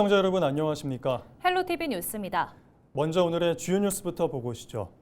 시청자 여러분 안녕하십니까? 헬로티비 뉴스입니다. 먼저 오늘의 주요 뉴스부터 보고 오시죠.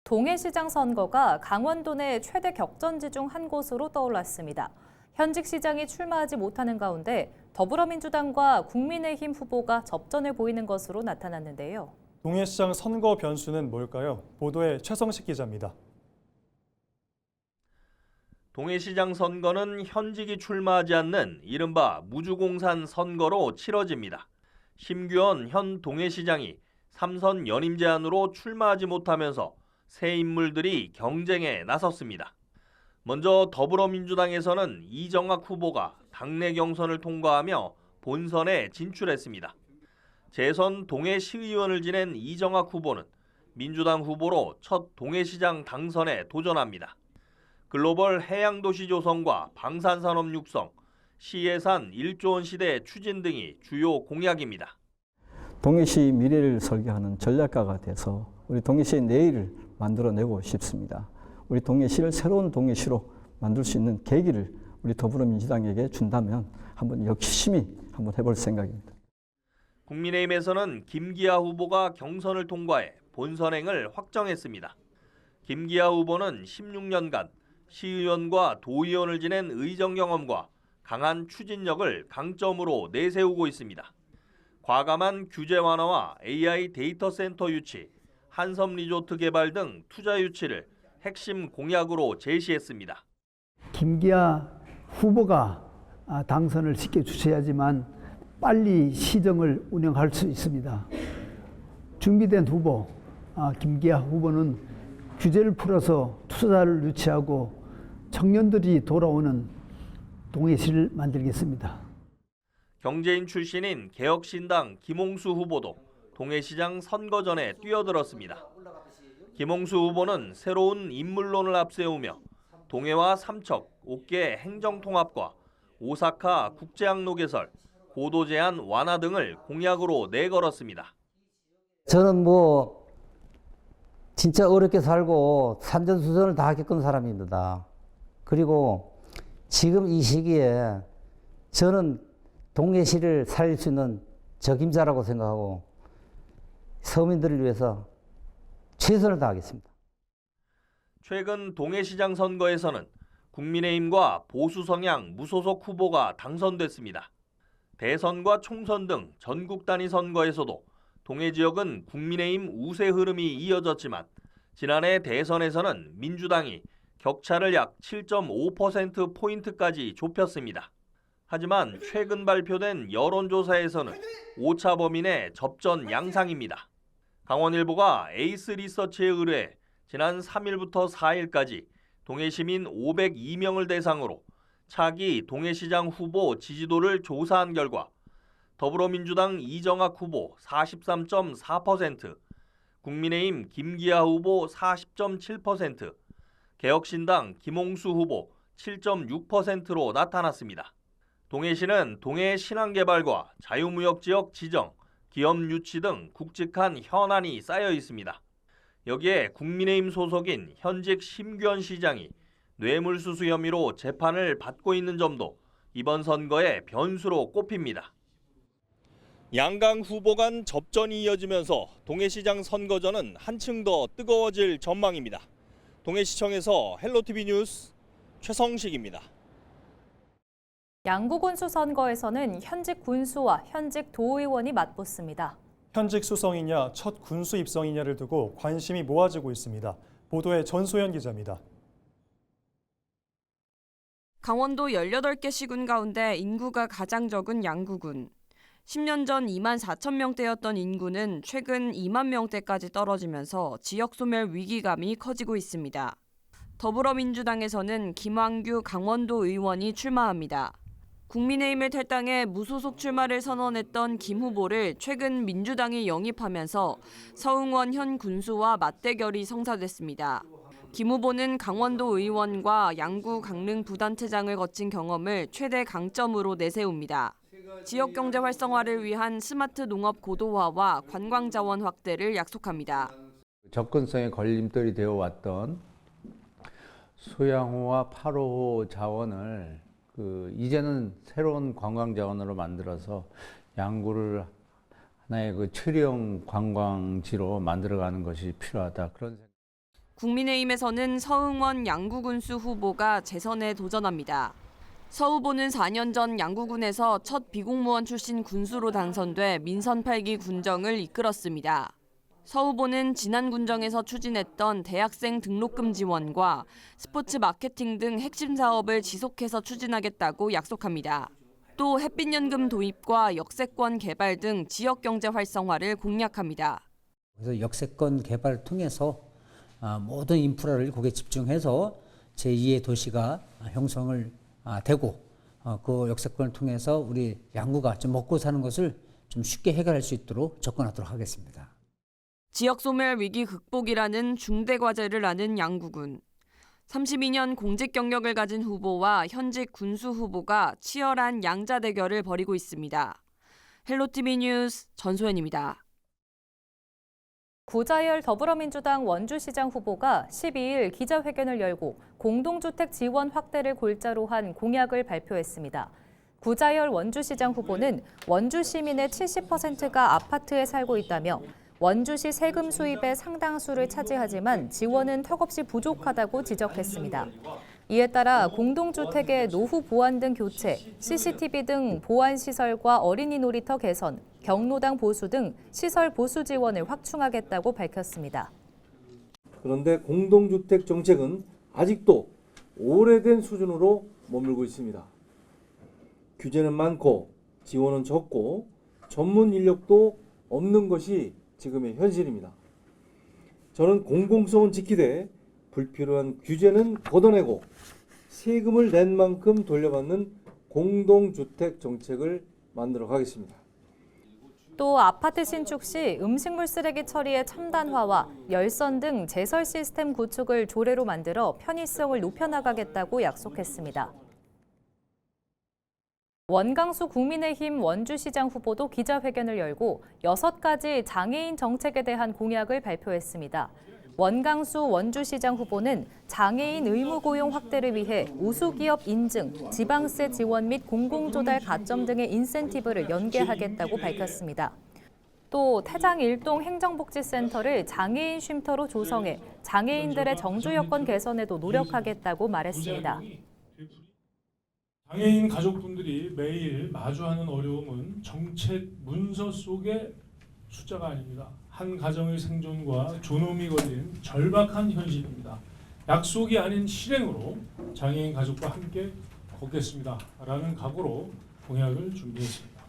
동해시장 선거가 강원도 내 최대 격전지 중 한 곳으로 떠올랐습니다. 현직 시장이 출마하지 못하는 가운데 더불어민주당과 국민의힘 후보가 접전해 보이는 것으로 나타났는데요. 동해시장 선거 변수는 뭘까요? 보도에 최성식 기자입니다. 동해시장 선거는 현직이 출마하지 않는 이른바 무주공산 선거로 치러집니다. 심규현 현 동해시장이 3선 연임 제한으로 출마하지 못하면서 새 인물들이 경쟁에 나섰습니다. 먼저 더불어민주당에서는 이정학 후보가 당내 경선을 통과하며 본선에 진출했습니다. 재선 동해시의원을 지낸 이정학 후보는 민주당 후보로 첫 동해시장 당선에 도전합니다. 글로벌 해양도시 조성과 방산산업 육성, 시예산 1조 원 시대 추진 등이 주요 공약입니다. 동해시 미래를 설계하는 전략가가 돼서 우리 동해시의 내일을 만들어내고 싶습니다. 우리 동해시를 새로운 동해시로 만들 수 있는 계기를 우리 더불어민주당에게 준다면 한번 열심히 한번 해볼 생각입니다. 국민의힘에서는 김기아 후보가 경선을 통과해 본선행을 확정했습니다. 김기아 후보는 16년간 시의원과 도의원을 지낸 의정 경험과 강한 추진력을 강점으로 내세우고 있습니다. 과감한 규제 완화와 AI 데이터 센터 유치, 한섬 리조트 개발 등 투자 유치를 핵심 공약으로 제시했습니다. 김기아 후보가 당선을 쉽게 주셔야지만 빨리 시정을 운영할 수 있습니다. 준비된 후보, 김기아 후보는 규제를 풀어서 투자를 유치하고 청년들이 돌아오는 동해시를 만들겠습니다. 경제인 출신인 개혁신당 김홍수 후보도 동해시장 선거 전에 뛰어들었습니다. 김홍수 후보는 새로운 인물론을 앞세우며 동해와 삼척, 옥계 행정통합과 오사카 국제항로 개설, 고도 제한 완화 등을 공약으로 내걸었습니다. 저는 진짜 어렵게 살고 산전수전을 다 겪은 사람입니다. 그리고 지금 이 시기에 저는 동해시를 살릴 수 있는 적임자라고 생각하고 서민들을 위해서 최선을 다하겠습니다. 최근 동해시장 선거에서는 국민의힘과 보수 성향 무소속 후보가 당선됐습니다. 대선과 총선 등 전국 단위 선거에서도 동해 지역은 국민의힘 우세 흐름이 이어졌지만 지난해 대선에서는 민주당이 격차를 약 7.5%포인트까지 좁혔습니다. 하지만 최근 발표된 여론조사에서는 오차 범위 내 접전 양상입니다. 강원일보가 에이스 리서치에 의뢰해 지난 3일부터 4일까지 동해시민 502명을 대상으로 차기 동해시장 후보 지지도를 조사한 결과 더불어민주당 이정학 후보 43.4%, 국민의힘 김기아 후보 40.7%, 개혁신당 김홍수 후보 7.6%로 나타났습니다. 동해시는 동해 신안개발과 자유무역지역 지정, 기업 유치 등 굵직한 현안이 쌓여 있습니다. 여기에 국민의힘 소속인 현직 심규현 시장이 뇌물수수 혐의로 재판을 받고 있는 점도 이번 선거의 변수로 꼽힙니다. 양강 후보 간 접전이 이어지면서 동해시장 선거전은 한층 더 뜨거워질 전망입니다. 동해시청에서 헬로티비 뉴스 최성식입니다. 양구군수 선거에서는 현직 군수와 현직 도의원이 맞붙습니다. 현직 수성이냐 첫 군수 입성이냐를 두고 관심이 모아지고 있습니다. 보도에 전소연 기자입니다. 강원도 18개 시군 가운데 인구가 가장 적은 양구군. 10년 전 2만 4천 명대였던 인구는 최근 2만 명대까지 떨어지면서 지역 소멸 위기감이 커지고 있습니다. 더불어민주당에서는 김왕규 강원도 의원이 출마합니다. 국민의힘을 탈당해 무소속 출마를 선언했던 김 후보를 최근 민주당이 영입하면서 서응원 현 군수와 맞대결이 성사됐습니다. 김 후보는 강원도 의원과 양구 강릉 부단체장을 거친 경험을 최대 강점으로 내세웁니다. 지역 경제 활성화를 위한 스마트 농업 고도화와 관광 자원 확대를 약속합니다. 접근성의 걸림돌이 되어 왔던 소양호와 8호 자원을 이제는 새로운 관광 자원으로 만들어서 양구를 하나의 출형 관광지로 만들어가는 것이 필요하다. 그런 생각. 국민의힘에서는 서응원 양구군수 후보가 재선에 도전합니다. 서 후보는 4년 전 양구군에서 첫 비공무원 출신 군수로 당선돼 민선 8기 군정을 이끌었습니다. 서 후보는 지난 군정에서 추진했던 대학생 등록금 지원과 스포츠 마케팅 등 핵심 사업을 지속해서 추진하겠다고 약속합니다. 또 햇빛연금 도입과 역세권 개발 등 지역 경제 활성화를 공약합니다. 그래서 역세권 개발을 통해서 모든 인프라를 거기에 집중해서 제2의 도시가 형성을 되고 그 역세권을 통해서 우리 양구가 좀 먹고 사는 것을 좀 쉽게 해결할 수 있도록 접근하도록 하겠습니다. 지역 소멸 위기 극복이라는 중대 과제를 안은 양구군. 32년 공직 경력을 가진 후보와 현직 군수 후보가 치열한 양자 대결을 벌이고 있습니다. 헬로티비 뉴스 전소연입니다. 구자열 더불어민주당 원주시장 후보가 12일 기자회견을 열고 공동주택 지원 확대를 골자로 한 공약을 발표했습니다. 구자열 원주시장 후보는 원주 시민의 70%가 아파트에 살고 있다며 원주시 세금 수입의 상당수를 차지하지만 지원은 턱없이 부족하다고 지적했습니다. 이에 따라 공동주택의 노후 보안 등 교체, CCTV 등 보안 시설과 어린이 놀이터 개선, 경로당 보수 등 시설 보수 지원을 확충하겠다고 밝혔습니다. 그런데 공동주택 정책은 아직도 오래된 수준으로 머물고 있습니다. 규제는 많고 지원은 적고 전문 인력도 없는 것이 지금의 현실입니다. 저는 공공성은 지키되 불필요한 규제는 걷어내고 세금을 낸 만큼 돌려받는 공동주택 정책을 만들어 가겠습니다. 또 아파트 신축 시 음식물 쓰레기 처리의 첨단화와 열선 등 제설 시스템 구축을 조례로 만들어 편의성을 높여나가겠다고 약속했습니다. 원강수 국민의힘 원주시장 후보도 기자회견을 열고 6가지 장애인 정책에 대한 공약을 발표했습니다. 원강수 원주시장 후보는 장애인 의무 고용 확대를 위해 우수기업 인증, 지방세 지원 및 공공조달 가점 등의 인센티브를 연계하겠다고 밝혔습니다. 또 태장 일동 행정복지센터를 장애인 쉼터로 조성해 장애인들의 정주 여건 개선에도 노력하겠다고 말했습니다. 장애인 가족분들이 매일 마주하는 어려움은 정책 문서 속의 숫자가 아닙니다. 한 가정의 생존과 존엄이 걸린 절박한 현실입니다. 약속이 아닌 실행으로 장애인 가족과 함께 걷겠습니다. 라는 각오로 공약을 준비했습니다.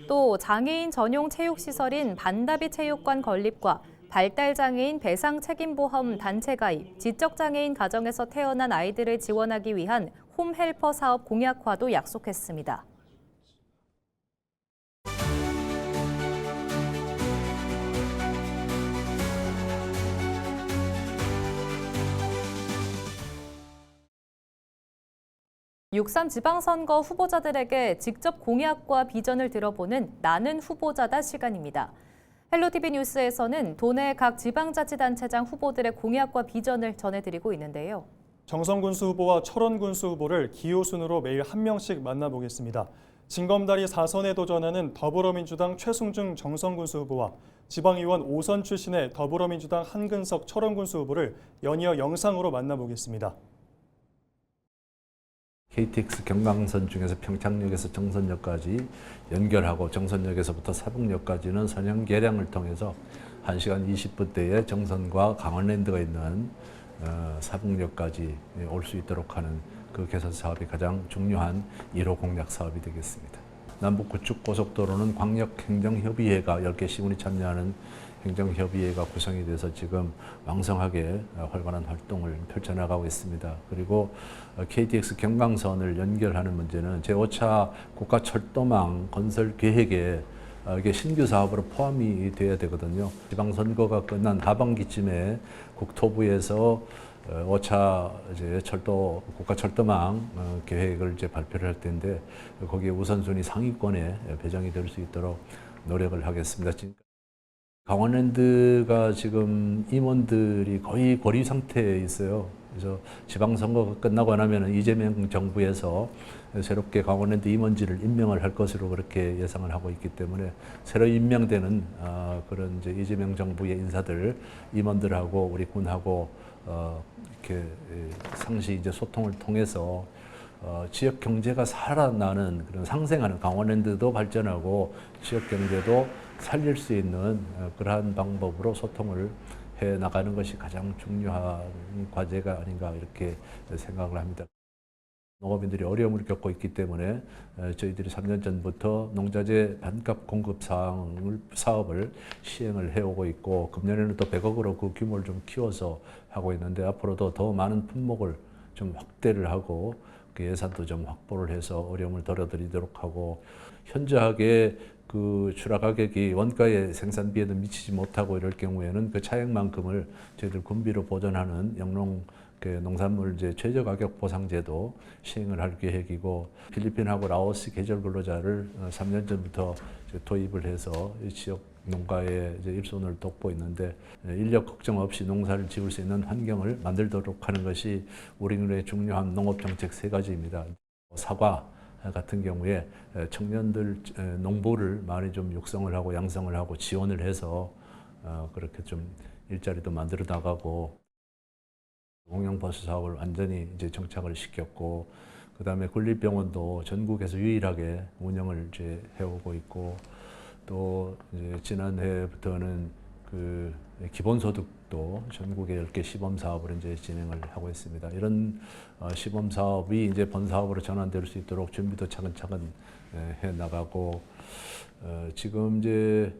또 장애인 전용 체육시설인 반다비 체육관 건립과 발달장애인 배상책임보험 단체 가입, 지적장애인 가정에서 태어난 아이들을 지원하기 위한 홈헬퍼 사업 공약화도 약속했습니다. 육3 지방선거 후보자들에게 직접 공약과 비전을 들어보는 나는 후보자다 시간입니다. 헬로티비 뉴스에서는 도내 각 지방자치단체장 후보들의 공약과 비전을 전해드리고 있는데요. 정성군수 후보와 철원군수 후보를 기호순으로 매일 한 명씩 만나보겠습니다. 징검다리 4선에 도전하는 더불어민주당 최승중 정성군수 후보와 지방의원 5선 출신의 더불어민주당 한근석 철원군수 후보를 연이어 영상으로 만나보겠습니다. KTX 경강선 중에서 평창역에서 정선역까지 연결하고 정선역에서부터 사북역까지는 선형 개량을 통해서 1시간 20분대에 정선과 강원랜드가 있는 사북역까지 올 수 있도록 하는 그 개선 사업이 가장 중요한 1호 공약 사업이 되겠습니다. 남북구축 고속도로는 광역행정협의회가 10개 시군이 참여하는 행정협의회가 구성이 돼서 지금 왕성하게 활발한 활동을 펼쳐나가고 있습니다. 그리고 KTX 경강선을 연결하는 문제는 제5차 국가철도망 건설 계획에 이게 신규 사업으로 포함이 돼야 되거든요. 지방선거가 끝난 하반기쯤에 국토부에서 5차 이제 국가철도망 계획을 이제 발표를 할 텐데 거기에 우선순위 상위권에 배정이 될 수 있도록 노력을 하겠습니다. 강원랜드가 지금 임원들이 거의 고립 상태에 있어요. 그래서 지방선거가 끝나고 나면 이재명 정부에서 새롭게 강원랜드 임원진을 임명을 할 것으로 그렇게 예상을 하고 있기 때문에 새로 임명되는 그런 이제 이재명 정부의 인사들, 임원들하고 우리 군하고 이렇게 상시 이제 소통을 통해서 지역 경제가 살아나는 그런 상생하는 강원랜드도 발전하고 지역 경제도 살릴 수 있는 그러한 방법으로 소통을 해 나가는 것이 가장 중요한 과제가 아닌가 이렇게 생각을 합니다. 농업인들이 어려움을 겪고 있기 때문에 저희들이 3년 전부터 농자재 반값 공급 사업을 시행을 해오고 있고 금년에는 또 100억으로 그 규모를 좀 키워서 하고 있는데 앞으로도 더 많은 품목을 좀 확대를 하고 그 예산도 좀 확보를 해서 어려움을 덜어드리도록 하고 현저하게 그 출하 가격이 원가의 생산비에도 미치지 못하고 이럴 경우에는 그 차액만큼을 저희들 군비로 보전하는 영농 농산물 이제 최저 가격 보상제도 시행을 할 계획이고 필리핀하고 라오스 계절 근로자를 3년 전부터 도입을 해서 지역 농가의 이제 일손을 돕고 있는데 인력 걱정 없이 농사를 지을 수 있는 환경을 만들도록 하는 것이 우리의 중요한 농업 정책 3가지입니다. 사과 같은 경우에 청년들 농부를 많이 좀 육성을 하고 양성을 하고 지원을 해서 그렇게 좀 일자리도 만들어 나가고 공영버스 사업을 완전히 이제 정착을 시켰고 그다음에 군립병원도 전국에서 유일하게 운영을 이제 해오고 있고 또 이제 지난해부터는 그 기본소득도 전국에 10개 시범 사업을 이제 진행을 하고 있습니다. 이런 시범 사업이 이제 본 사업으로 전환될 수 있도록 준비도 차근차근 해 나가고 지금 이제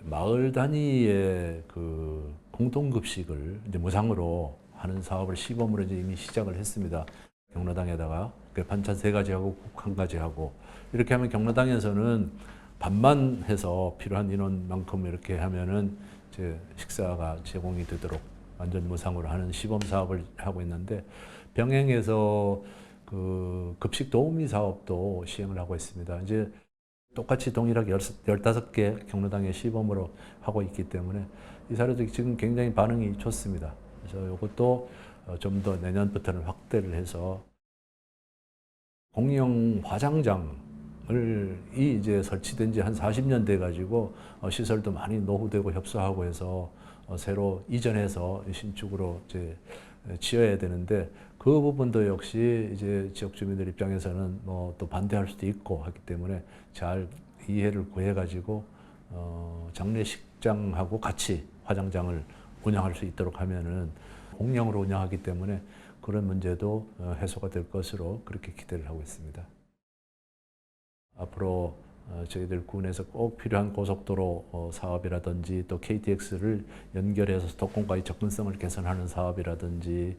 마을 단위의 그 공동급식을 이제 무상으로 하는 사업을 시범으로 이제 이미 시작을 했습니다. 경로당에다가 반찬 3가지 하고 국 1가지 하고 이렇게 하면 경로당에서는 반만 해서 필요한 인원만큼 이렇게 하면은 이제 식사가 제공이 되도록 완전 무상으로 하는 시범 사업을 하고 있는데 병행해서 그 급식 도우미 사업도 시행을 하고 있습니다. 이제 똑같이 동일하게 15개 경로당에 시범으로 하고 있기 때문에 이 사례들이 지금 굉장히 반응이 좋습니다. 그래서 이것도 좀 더 내년부터는 확대를 해서 공영 화장장이 이제 설치된 지 한 40년 돼 가지고 시설도 많이 노후되고 협소하고 해서 새로 이전해서 신축으로 이제 지어야 되는데 그 부분도 역시 이제 지역 주민들 입장에서는 뭐 또 반대할 수도 있고 하기 때문에 잘 이해를 구해 가지고 장례식장하고 같이 화장장을 운영할 수 있도록 하면은 공영으로 운영하기 때문에 그런 문제도 해소가 될 것으로 그렇게 기대를 하고 있습니다. 앞으로 저희들 군에서 꼭 필요한 고속도로 사업이라든지 또 KTX를 연결해서 수도권과의 접근성을 개선하는 사업이라든지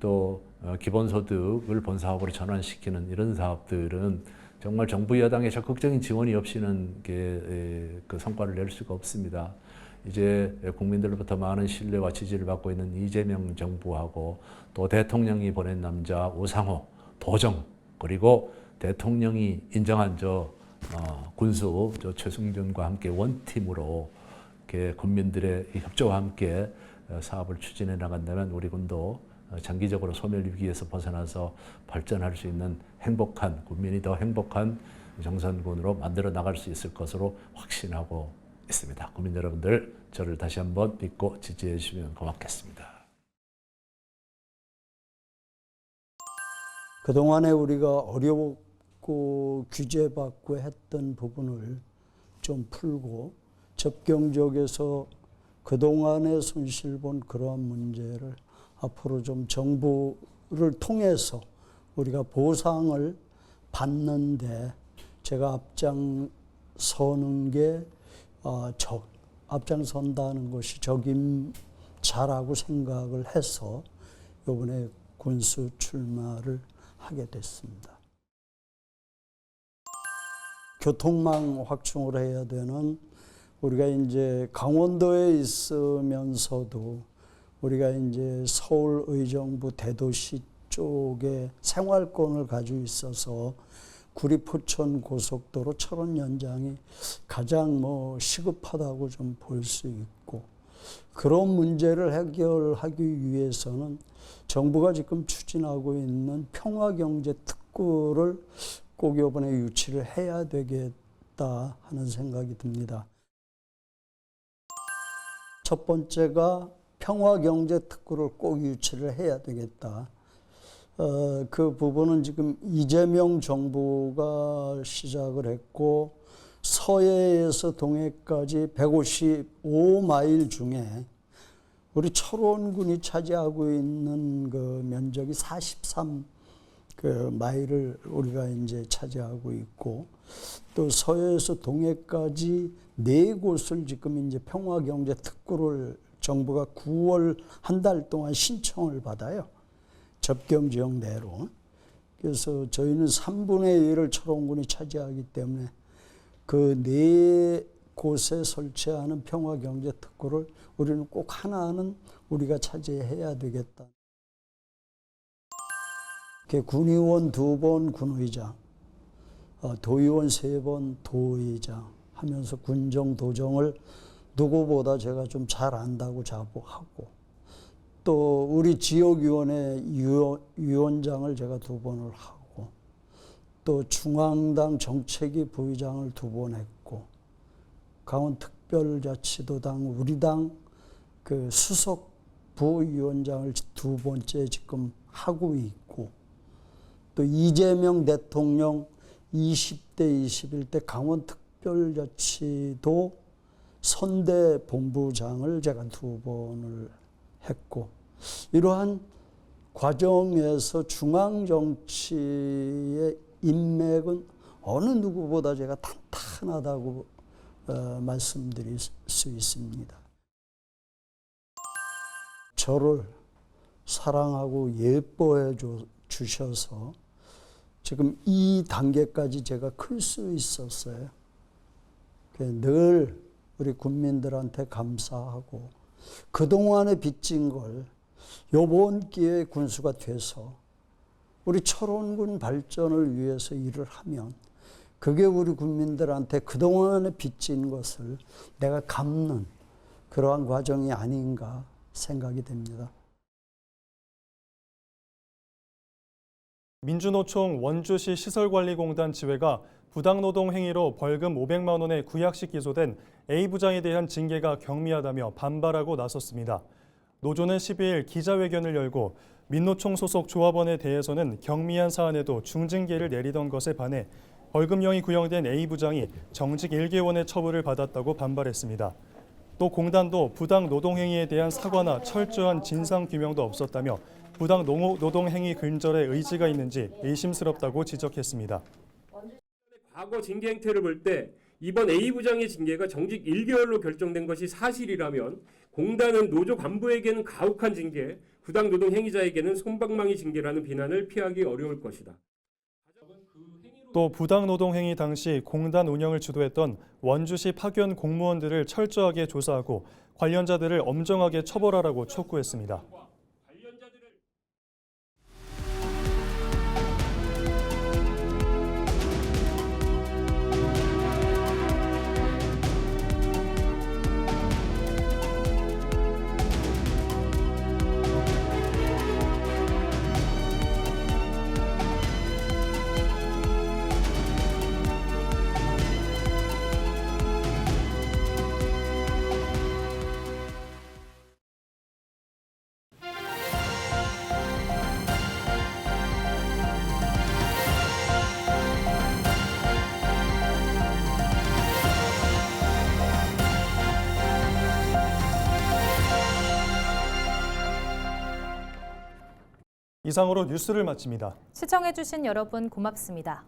또 기본소득을 본 사업으로 전환시키는 이런 사업들은 정말 정부 여당의 적극적인 지원이 없이는 그 성과를 낼 수가 없습니다. 이제 국민들로부터 많은 신뢰와 지지를 받고 있는 이재명 정부하고 또 대통령이 보낸 남자 우상호, 도정 그리고 대통령이 인정한 군수 최승준과 함께 원팀으로 이렇게 국민들의 협조와 함께 사업을 추진해 나간다면 우리 군도 장기적으로 소멸 위기에서 벗어나서 발전할 수 있는 행복한 국민이 더 행복한 정선군으로 만들어 나갈 수 있을 것으로 확신하고 있습니다. 국민 여러분들 저를 다시 한번 믿고 지지해 주시면 고맙겠습니다. 그동안에 우리가 어렵고 규제받고 했던 부분을 좀 풀고 접경지역에서 그동안에 손실본 그러한 문제를 앞으로 좀 정부를 통해서 우리가 보상을 받는데 제가 앞장서는 게 앞장선다는 것이 적임자라고 생각을 해서 이번에 군수 출마를 하게 됐습니다. 교통망 확충을 해야 되는, 우리가 이제 강원도에 있으면서도 우리가 이제 서울 의정부 대도시 쪽에 생활권을 가지고 있어서 구리 포천 고속도로 철원 연장이 가장 시급하다고 좀 볼 수 있고, 그런 문제를 해결하기 위해서는 정부가 지금 추진하고 있는 평화경제특구를 꼭 이번에 유치를 해야 되겠다 하는 생각이 듭니다. 첫 번째가 평화경제특구를 꼭 유치를 해야 되겠다. 그 부분은 지금 이재명 정부가 시작을 했고, 서해에서 동해까지 155마일 중에 우리 철원군이 차지하고 있는 그 면적이 43마일을 우리가 이제 차지하고 있고, 또 서해에서 동해까지 4곳을 지금 이제 평화경제특구를 정부가 9월 한 달 동안 신청을 받아요. 접경지역 내로. 그래서 저희는 3분의 1을 철원군이 차지하기 때문에 그 4곳에 설치하는 평화경제특구를 우리는 꼭 하나는 우리가 차지해야 되겠다. 군의원 2번 군의장, 도의원 3번 도의장 하면서 군정 도정을 누구보다 제가 좀 잘 안다고 자부하고, 또 우리 지역위원회 위원장을 제가 2번을 하고, 또 중앙당 정책위 부의장을 2번 했고, 강원특별자치도당 우리 당 그 수석 부위원장을 2번째 지금 하고 있고, 또 이재명 대통령 20대 21대 강원특별자치도 선대본부장을 제가 2번을 했고, 이러한 과정에서 중앙정치의 인맥은 어느 누구보다 제가 탄탄하다고 말씀드릴 수 있습니다. 저를 사랑하고 예뻐해 주셔서 지금 이 단계까지 제가 클 수 있었어요. 늘 우리 국민들한테 감사하고, 그동안에 빚진 걸 이번 기회에 군수가 돼서 우리 철원군 발전을 위해서 일을 하면 그게 우리 국민들한테 그동안에 빚진 것을 내가 갚는 그러한 과정이 아닌가 생각이 됩니다. 민주노총 원주시 시설관리공단 지회가 부당노동 행위로 벌금 500만 원의 구약식 기소된 A부장에 대한 징계가 경미하다며 반발하고 나섰습니다. 노조는 12일 기자회견을 열고 민노총 소속 조합원에 대해서는 경미한 사안에도 중징계를 내리던 것에 반해 벌금형이 구형된 A부장이 정직 1개월의 처벌을 받았다고 반발했습니다. 또 공단도 부당 노동행위에 대한 사과나 철저한 진상규명도 없었다며 부당 노동행위 근절에 의지가 있는지 의심스럽다고 지적했습니다. 과거 징계 행태를 볼 때 이번 A부장의 징계가 정직 1개월로 결정된 것이 사실이라면 공단은 노조 간부에게는 가혹한 징계, 부당 노동 행위자에게는 솜방망이 징계라는 비난을 피하기 어려울 것이다. 또 부당 노동 행위 당시 공단 운영을 주도했던 원주시 파견 공무원들을 철저하게 조사하고 관련자들을 엄정하게 처벌하라고 촉구했습니다. 이상으로 뉴스를 마칩니다. 시청해주신 여러분 고맙습니다.